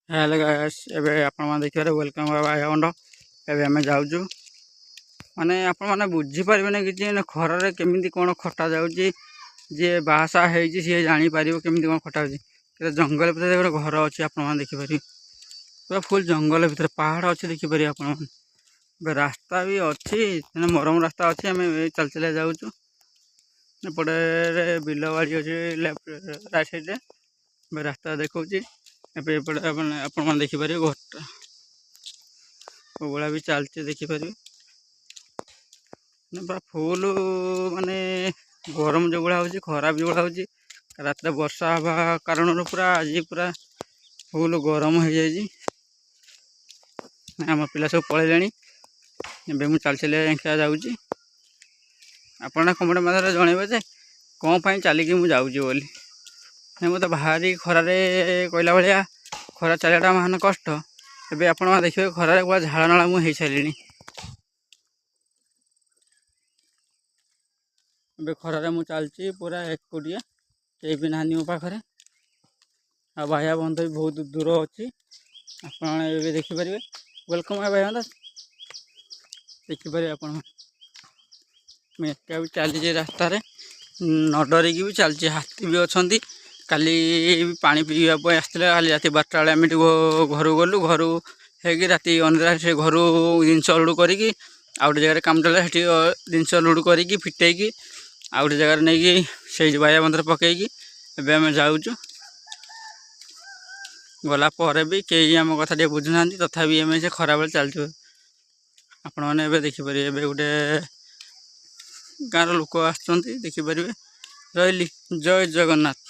Hello guys एबे आपण माने देखिबारे वेलकम भाई बंड एबे हमें जाउजु माने आपण माने बुझी परिबे कि खर रे केमिति कोन खटा जाउची जे भाषा हेजी सी जानि परिबो केमिति कोन खटा होची के जंगल भीतर गोटे घर अछि आपण माने देखि पारि पूरा फुल जंगल भीतर पहाड़ अछि देखि पारि आपण माने बे रास्ता भी अछि तने मरम रास्ता अछि हमें चल चले जाउचु एपटे बिलो बाड़ी अछि लेफ्ट राइट साइड रे बे रास्ता देखौची एपटे आपण माने देखि पारि घोटा ओगला भी चलते देखि पारि पूरा फुल माने गरम जो गुड़ा होची खरा भी गुड़ा होची रात वर्षा हवा कारण पूरा आज पूरा फुल गरम हो जाए आम पिला सब पलैले मु चल चल जाऊँगी आपना कमेंट मध्य जनइबे जे कौन पाई चलिकी मुझे बोली मत भारी खरारे कहला भाया खरा चलियाटा मान कष्ट एवं आप देखिए खरारे पूरा झाड़ नाला मुझे सारे खरारे मुझे चलती पूरा एकुटिया कहीं भी ना मो पाखे आ भाया बंध भी बहुत दूर अच्छी आप देखिपारे वेलकम भाई बंध देखिपारे आप भी चली रास्तार न डरिकी भी चलती हाथी भी अच्छा काली पानी पीवा आसते काली रात 12टा बेले आम घर गलु घर हो राति अंधेरा से घर जिनस लोड करी आ गए जगह कम चला जिनस लोड करी फिटेकी आ गए जगह नहीं से बाया बंधर पकईकी एवं जाऊँ गलापर भी कई आम कथा टे बुझुना तथापि आम से खरा बेले चलते आपण मैंने देखिपारे गोटे गाँव लोक आसुँच देखिपारे रही जय जगन्नाथ।